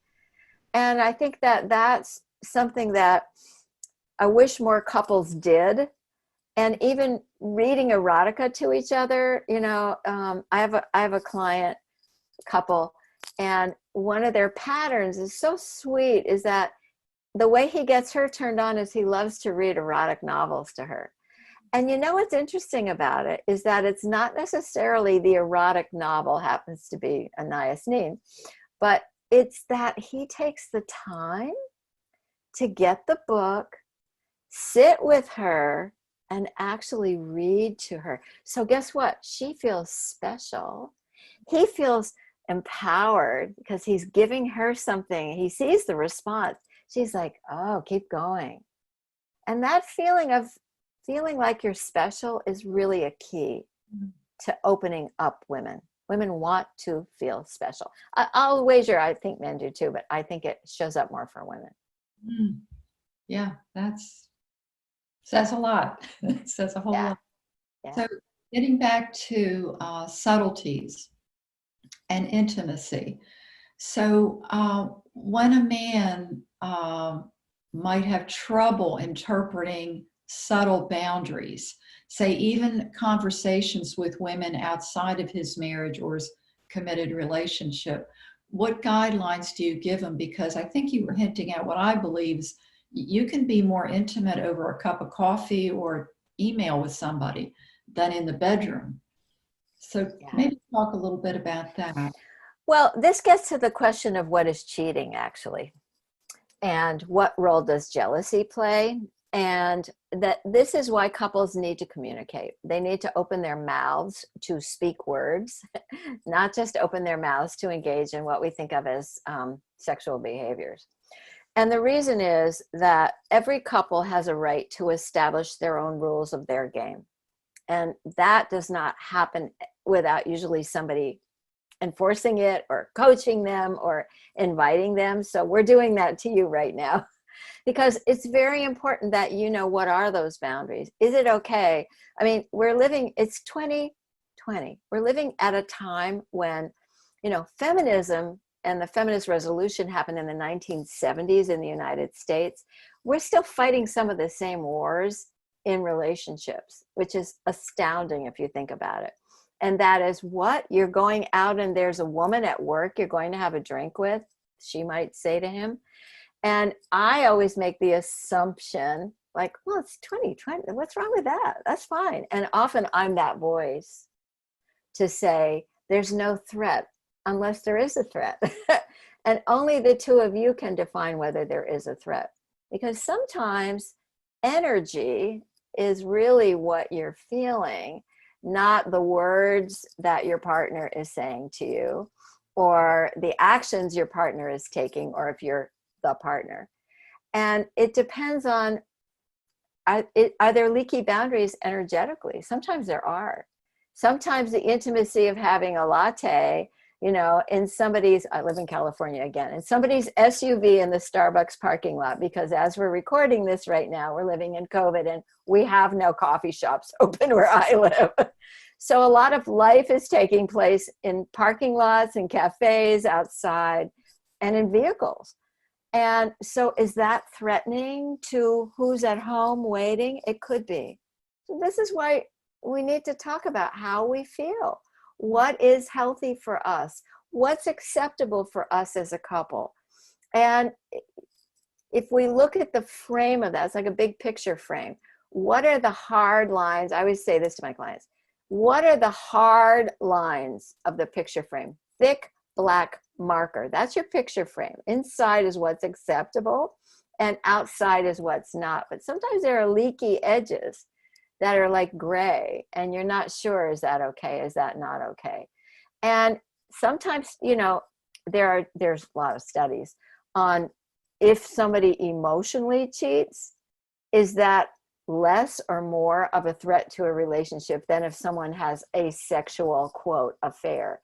[SPEAKER 2] And I think that that's something that I wish more couples did. And even reading erotica to each other, you know, I have a client couple, and one of their patterns is so sweet, is that the way he gets her turned on is he loves to read erotic novels to her. And you know what's interesting about it is that it's not necessarily the erotic novel happens to be a nice name, but it's that he takes the time to get the book, sit with her, and actually read to her. So guess what? She feels special. He feels empowered because he's giving her something. He sees the response. She's like, oh, keep going. And that feeling like you're special is really a key to opening up women. Women want to feel special. I'll wager, I think men do too, but I think it shows up more for women.
[SPEAKER 1] Yeah, says a lot. It says a whole lot.
[SPEAKER 2] Yeah.
[SPEAKER 1] So getting back to subtleties and intimacy. So when a man might have trouble interpreting subtle boundaries, say even conversations with women outside of his marriage or his committed relationship, what guidelines do you give him? Because I think you were hinting at what I believe is you can be more intimate over a cup of coffee or email with somebody than in the bedroom. So maybe talk a little bit about that.
[SPEAKER 2] Well, this gets to the question of what is cheating, actually, and what role does jealousy play? And that this is why couples need to communicate. They need to open their mouths to speak words, not just open their mouths to engage in what we think of as sexual behaviors. And the reason is that every couple has a right to establish their own rules of their game. And that does not happen without usually somebody enforcing it or coaching them or inviting them. So we're doing that to you right now, because it's very important that you know, what are those boundaries? Is it okay? I mean, it's 2020. We're living at a time when, you know, feminism and the feminist revolution happened in the 1970s in the United States. We're still fighting some of the same wars in relationships, which is astounding if you think about it. And that is what you're going out and there's a woman at work you're going to have a drink with, she might say to him. And I always make the assumption like, well, it's 2020. What's wrong with that? That's fine. And often I'm that voice to say, there's no threat unless there is a threat. And only the two of you can define whether there is a threat. Because sometimes energy is really what you're feeling, not the words that your partner is saying to you or the actions your partner is taking, or if you're the partner. And it depends on, are there leaky boundaries energetically? Sometimes there are. Sometimes the intimacy of having a latte, you know, in somebody's, I live in California again, in somebody's SUV in the Starbucks parking lot, because as we're recording this right now, we're living in COVID and we have no coffee shops open where I live. So a lot of life is taking place in parking lots and cafes outside and in vehicles. And so is that threatening to who's at home waiting? It could be. So this is why we need to talk about how we feel. What is healthy for us? What's acceptable for us as a couple? And if we look at the frame of that, it's like a big picture frame. What are the hard lines? I always say this to my clients. What are the hard lines of the picture frame? Thick black marker. That's your picture frame. Inside is what's acceptable and outside is what's not. But sometimes there are leaky edges that are like gray and you're not sure, is that okay? Is that not okay? And sometimes, you know, there's a lot of studies on if somebody emotionally cheats, is that less or more of a threat to a relationship than if someone has a sexual, quote, affair?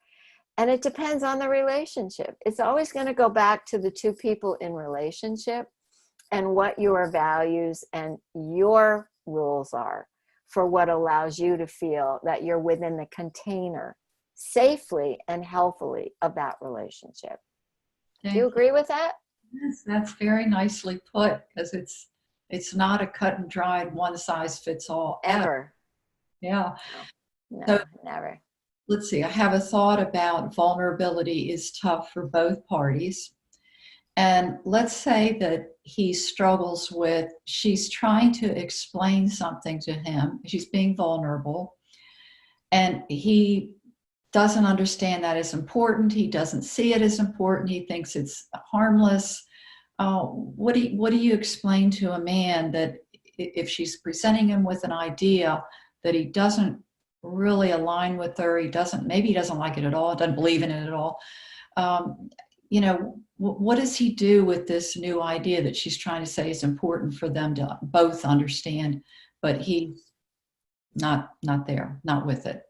[SPEAKER 2] And it depends on the relationship. It's always going to go back to the two people in relationship and what your values and your rules are for what allows you to feel that you're within the container safely and healthily of that relationship. Do you agree with that?
[SPEAKER 1] Yes, that's very nicely put, because it's not a cut and dried one size fits all
[SPEAKER 2] Ever.
[SPEAKER 1] Yeah.
[SPEAKER 2] No,
[SPEAKER 1] So
[SPEAKER 2] never.
[SPEAKER 1] let's see, I have a thought about vulnerability is tough for both parties. And let's say that he struggles with, she's trying to explain something to him. She's being vulnerable. And he doesn't understand that as important. He doesn't see it as important. He thinks it's harmless. What do you explain to a man that if she's presenting him with an idea that he doesn't really align with her, maybe he doesn't like it at all, doesn't believe in it at all. You know, what does he do with this new idea that she's trying to say is important for them to both understand, but he's not there, not with it?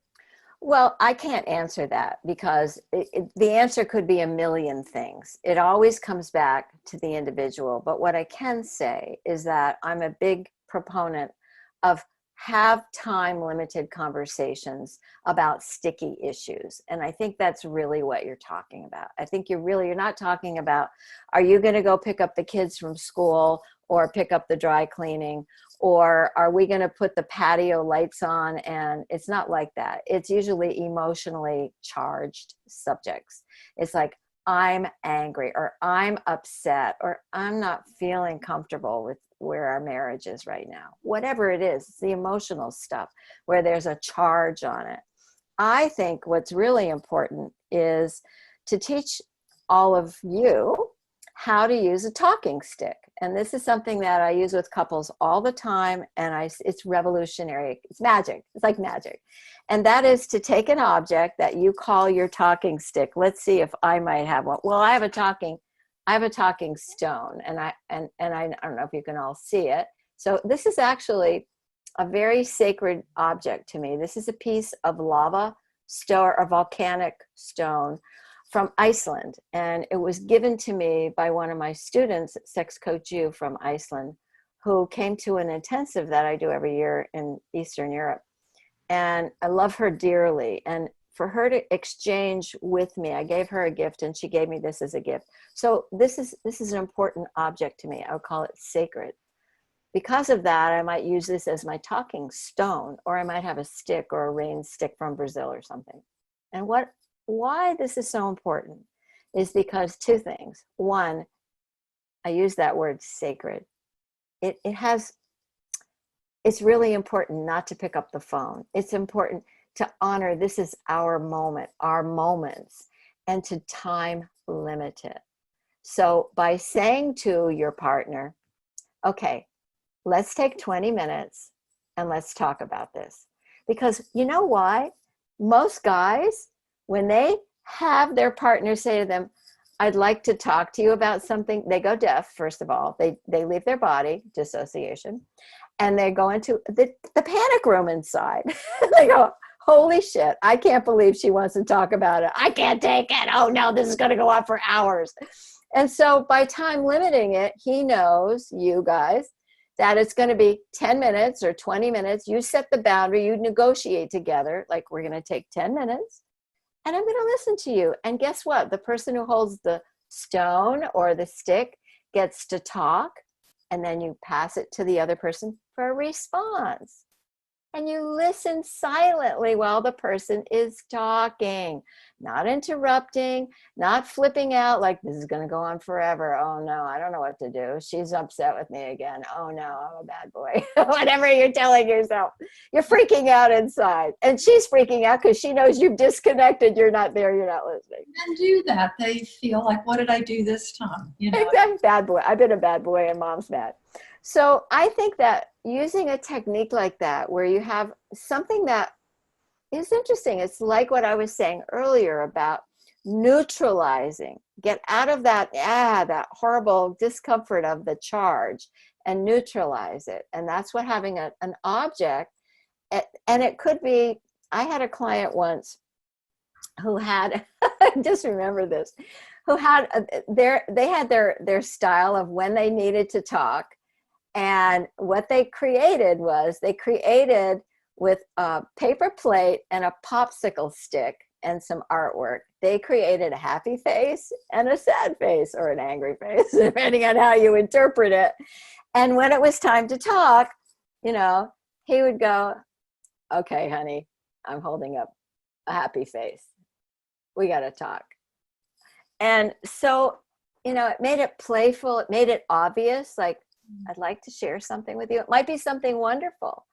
[SPEAKER 2] Well, I can't answer that because the answer could be a million things. It always comes back to the individual. But what I can say is that I'm a big proponent of have time limited conversations about sticky issues. And I think that's really what you're talking about. I think you're not talking about, are you going to go pick up the kids from school or pick up the dry cleaning? Or are we going to put the patio lights on? And it's not like that. It's usually emotionally charged subjects. It's like, I'm angry, or I'm upset, or I'm not feeling comfortable with where our marriage is right now. Whatever it is, it's the emotional stuff where there's a charge on it. I think what's really important is to teach all of you how to use a talking stick. And this is something that I use with couples all the time. And it's revolutionary. It's magic. It's like magic. And that is to take an object that you call your talking stick. Let's see if I might have one. Well, I have a talking stone, and I don't know if you can all see it. So this is actually a very sacred object to me. This is a piece of lava stone or volcanic stone from Iceland. And it was given to me by one of my students, Sex Coach U from Iceland, who came to an intensive that I do every year in Eastern Europe. And I love her dearly. And for her to exchange with me, I gave her a gift and she gave me this as a gift. So this is an important object to me. I would call it sacred. Because of that, I might use this as my talking stone, or I might have a stick or a rain stick from Brazil or something. And why this is so important is because two things. One, I use that word sacred. It's really important not to pick up the phone. It's important to honor this is our moment, our moments, and to time limit it. So by saying to your partner, okay, let's take 20 minutes and let's talk about this. Because you know why? Most guys, when they have their partner say to them, I'd like to talk to you about something, they go deaf, first of all. They leave their body, dissociation, and they go into the panic room inside. They go, holy shit, I can't believe she wants to talk about it. I can't take it. Oh no, this is going to go on for hours. And so by time limiting it, he knows, you guys, that it's going to be 10 minutes or 20 minutes. You set the boundary, you negotiate together, like we're going to take 10 minutes and I'm going to listen to you. And guess what? The person who holds the stone or the stick gets to talk, and then you pass it to the other person for a response. And you listen silently while the person is talking, not interrupting, not flipping out like this is going to go on forever. Oh no, I don't know what to do. She's upset with me again. Oh no, I'm a bad boy. Whatever you're telling yourself, you're freaking out inside. And she's freaking out because she knows you've disconnected. You're not there. You're not listening.
[SPEAKER 1] And do that. They feel like, what did I do this time? You know,
[SPEAKER 2] I'm a bad boy. I've been a bad boy and mom's mad. So I think that using a technique like that, where you have something that is interesting, it's like what I was saying earlier about neutralizing, get out of that horrible discomfort of the charge and neutralize it. And that's what having an object, and it could be, I had a client once who had, just remember this, who had they had their style of when they needed to talk. And what they created was with a paper plate and a popsicle stick and some artwork, they created a happy face and a sad face or an angry face, depending on how you interpret it. And when it was time to talk, you know, he would go, okay, honey, I'm holding up a happy face. We got to talk. And so, you know, it made it playful. It made it obvious, like, I'd like to share something with you. It might be something wonderful.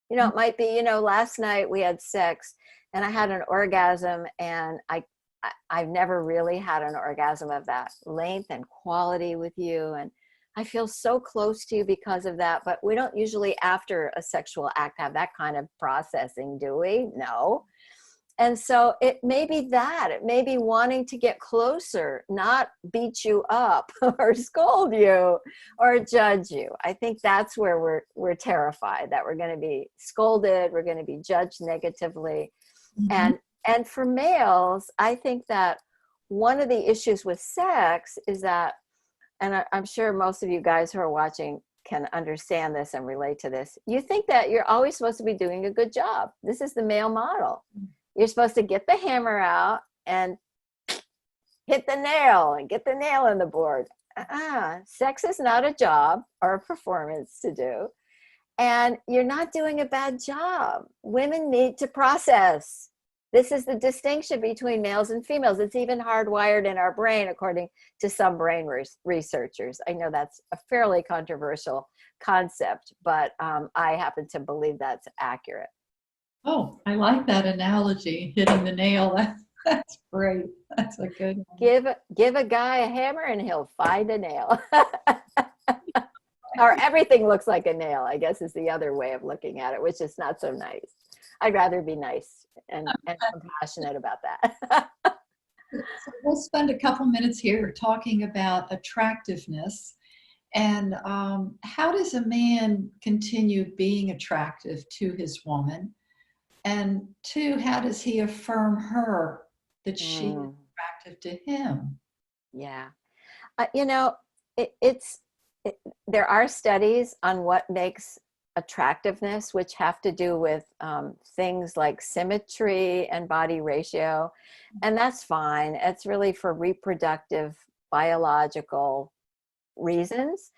[SPEAKER 2] You know, it might be, you know, last night we had sex and I had an orgasm, and I've never really had an orgasm of that length and quality with you. And I feel so close to you because of that. But we don't usually, after a sexual act, have that kind of processing, do we? No. And so it may be that, it may be wanting to get closer, not beat you up or scold you or judge you. I think that's where we're terrified that we're going to be scolded, we're going to be judged negatively. Mm-hmm. And for males, I think that one of the issues with sex is that, and I'm sure most of you guys who are watching can understand this and relate to this, you think that you're always supposed to be doing a good job. This is the male model. You're supposed to get the hammer out and hit the nail and get the nail in the board. Sex is not a job or a performance to do. And you're not doing a bad job. Women need to process. This is the distinction between males and females. It's even hardwired in our brain, according to some brain researchers. I know that's a fairly controversial concept, but I happen to believe that's accurate.
[SPEAKER 1] Oh, I like that analogy, hitting the nail. That's great. That's a good
[SPEAKER 2] one. Give a guy a hammer and he'll find a nail. Or everything looks like a nail, I guess, is the other way of looking at it, which is not so nice. I'd rather be nice and compassionate about that.
[SPEAKER 1] So we'll spend a couple minutes here talking about attractiveness. And how does a man continue being attractive to his woman? And two, how does he affirm her that she is attractive to him?
[SPEAKER 2] Yeah. You know, there are studies on what makes attractiveness, which have to do with things like symmetry and body ratio. And that's fine. It's really for reproductive, biological reasons.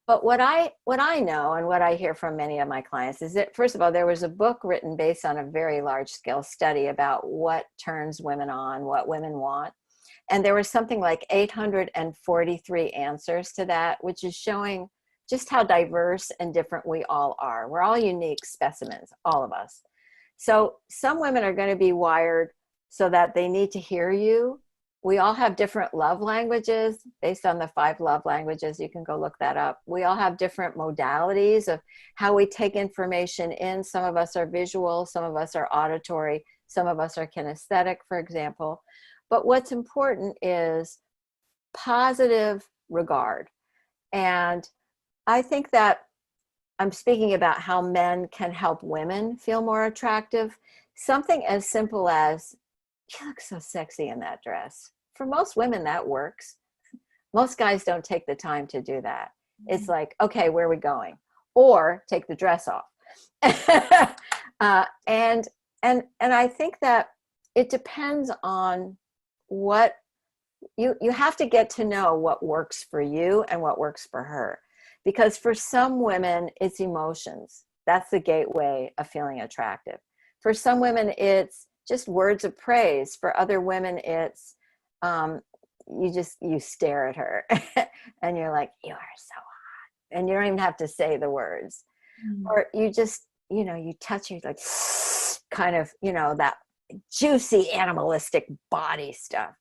[SPEAKER 2] But what I know and what I hear from many of my clients is that, first of all, there was a book written based on a very large scale study about what turns women on, what women want. And there was something like 843 answers to that, which is showing just how diverse and different we all are. We're all unique specimens, all of us. So some women are going to be wired so that they need to hear you We all have different love languages based on the 5 love languages. You can go look that up. We all have different modalities of how we take information in. Some of us are visual, some of us are auditory, some of us are kinesthetic, for example. But what's important is positive regard. And I think that I'm speaking about how men can help women feel more attractive. Something as simple as, you look so sexy in that dress. For most women, that works. Most guys don't take the time to do that. It's like, okay, where are we going? Or take the dress off. And I think that it depends on what you have to get to know what works for you and what works for her. Because for some women, it's emotions. That's the gateway of feeling attractive. For some women, it's just words of praise. For other women, it's you stare at her and you're like, you are so hot. And you don't even have to say the words. Or you just, you touch her, like kind of, that juicy animalistic body stuff.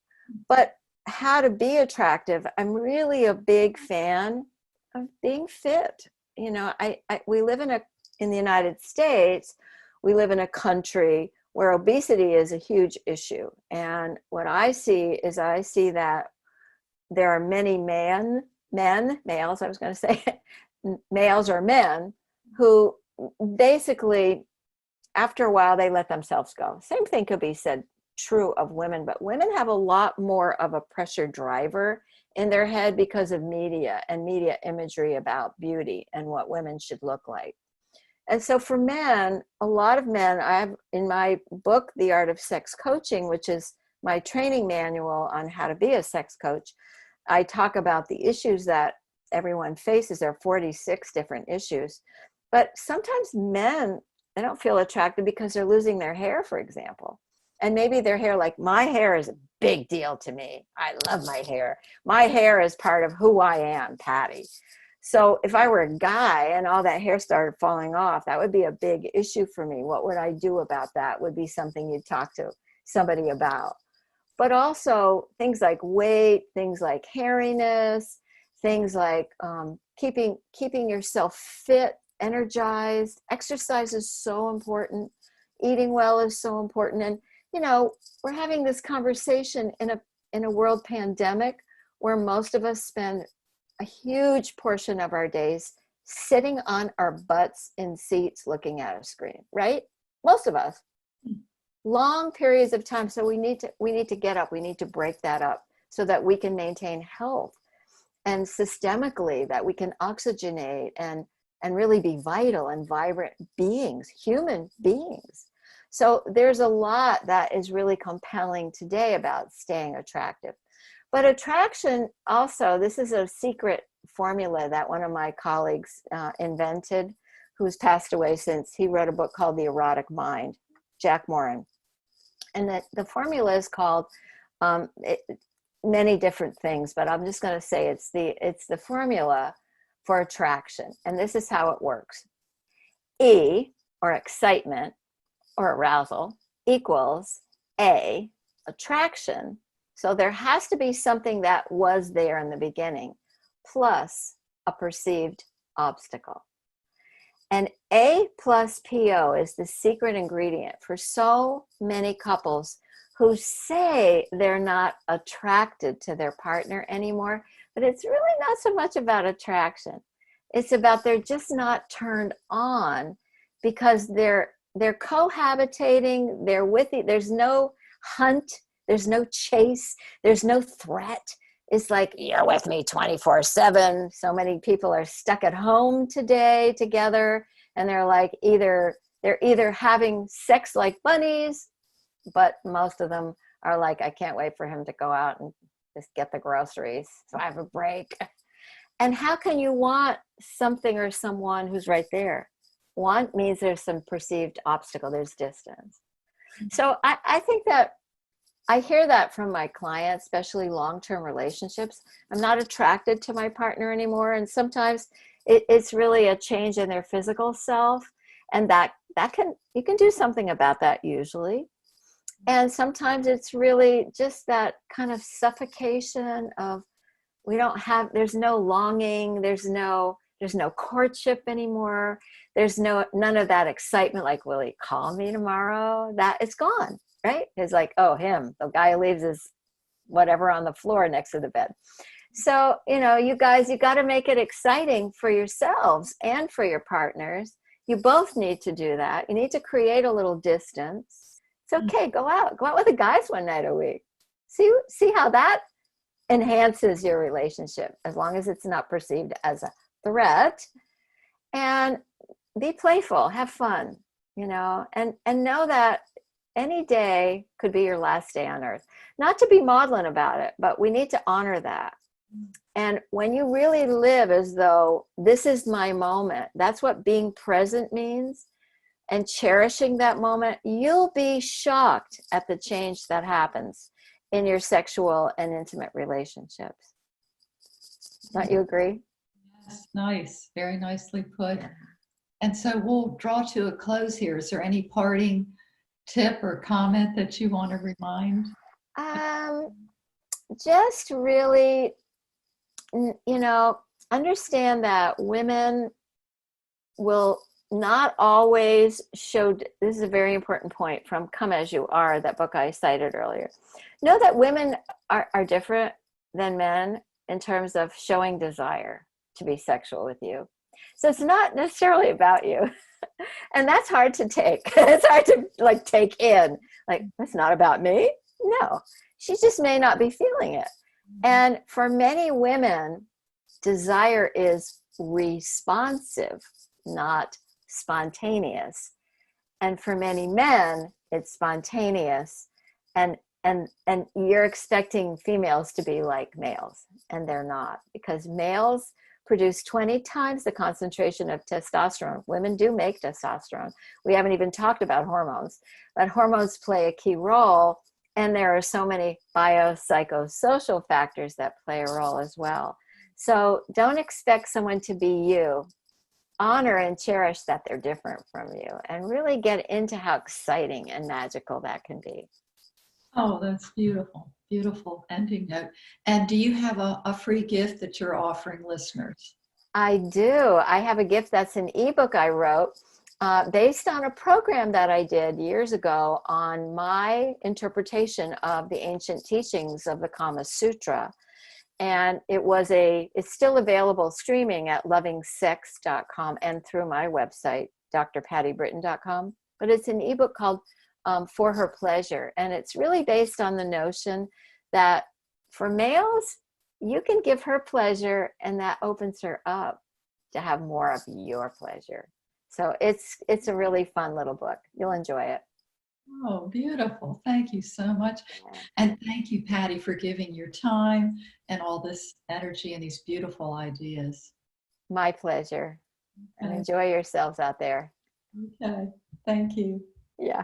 [SPEAKER 2] But how to be attractive, I'm really a big fan of being fit. We live in the United States, we live in a country where obesity is a huge issue. And what I see that there are many males, I was going to say, males or men who basically, after a while, they let themselves go. Same thing could be said true of women, but women have a lot more of a pressure driver in their head because of media and media imagery about beauty and what women should look like. And so for men, a lot of men, I have in my book, The Art of Sex Coaching, which is my training manual on how to be a sex coach, I talk about the issues that everyone faces. There are 46 different issues. But sometimes men, they don't feel attracted because they're losing their hair, for example. And maybe their hair, like my hair is a big deal to me. I love my hair. My hair is part of who I am, Patty. So if I were a guy and all that hair started falling off, that would be a big issue for me. What would I do about that would be something you'd talk to somebody about. But also things like weight, things like hairiness, things like keeping yourself fit, energized. Exercise is so important. Eating well is so important. And we're having this conversation in a world pandemic where most of us spend a huge portion of our days sitting on our butts in seats looking at a screen, right? Most of us. Long periods of time. So we need to get up. We need to break that up so that we can maintain health, and systemically that we can oxygenate and really be vital and vibrant beings, human beings. So there's a lot that is really compelling today about staying attractive. But attraction also, this is a secret formula that one of my colleagues invented, who's passed away since. He wrote a book called The Erotic Mind, Jack Morin. And the formula is called many different things, but I'm just going to say it's the formula for attraction. And this is how it works. E, or excitement, or arousal, equals A, attraction. So there has to be something that was there in the beginning, plus a perceived obstacle. And A plus PO is the secret ingredient for so many couples who say they're not attracted to their partner anymore, but it's really not so much about attraction. It's about they're just not turned on because they're cohabitating, they're with you. There's no hunt, there's no chase, there's no threat. It's like, you're with me 24/7. So many people are stuck at home today together, and they're like they're either having sex like bunnies, but most of them are like, I can't wait for him to go out and just get the groceries so I have a break. And how can you want something or someone who's right there? Want means there's some perceived obstacle, there's distance. So I think that I hear that from my clients, especially long-term relationships. I'm not attracted to my partner anymore. And sometimes it's really a change in their physical self. And that you can do something about that usually. And sometimes it's really just that kind of suffocation of, there's no longing, there's no courtship anymore. There's none of that excitement, like, will he call me tomorrow? That it's gone, right? It's like, oh, him, the guy who leaves his whatever on the floor next to the bed. So, you guys, you got to make it exciting for yourselves and for your partners. You both need to do that. You need to create a little distance. It's okay. Go out with the guys one night a week. See how that enhances your relationship, as long as it's not perceived as a threat. And be playful, have fun, and know that any day could be your last day on earth. Not to be maudlin about it, but we need to honor that. And when you really live as though this is my moment, that's what being present means, and cherishing that moment, you'll be shocked at the change that happens in your sexual and intimate relationships. Don't you agree?
[SPEAKER 1] Yes, nice. Very nicely put. And so we'll draw to a close here. Is there any parting tip or comment that you want to remind?
[SPEAKER 2] Just really, understand that women will not always show. This is a very important point from Come As You Are, that book I cited earlier. Know that women are different than men in terms of showing desire to be sexual with you. So it's not necessarily about you. And that's hard to take. It's hard to take in. That's not about me. No, she just may not be feeling it. And for many women, desire is responsive, not spontaneous. And for many men, it's spontaneous. And you're expecting females to be like males, and they're not, because males produce 20 times the concentration of testosterone. Women do make testosterone. We haven't even talked about hormones, but hormones play a key role. And there are so many biopsychosocial factors that play a role as well. So don't expect someone to be you. Honor and cherish that they're different from you, and really get into how exciting and magical that can be.
[SPEAKER 1] Oh, that's beautiful. Beautiful ending note. And do you have a free gift that you're offering listeners?
[SPEAKER 2] I do. I have a gift that's an ebook I wrote based on a program that I did years ago on my interpretation of the ancient teachings of the Kama Sutra. And it's still available streaming at lovingsex.com and through my website, drpattybritton.com. But it's an ebook called For Her Pleasure. And it's really based on the notion that for males, you can give her pleasure, and that opens her up to have more of your pleasure. So it's a really fun little book. You'll enjoy it.
[SPEAKER 1] Oh, beautiful. Thank you so much. And thank you, Patty, for giving your time and all this energy and these beautiful ideas.
[SPEAKER 2] My pleasure. And enjoy yourselves out there.
[SPEAKER 1] Okay. Thank you.
[SPEAKER 2] Yeah.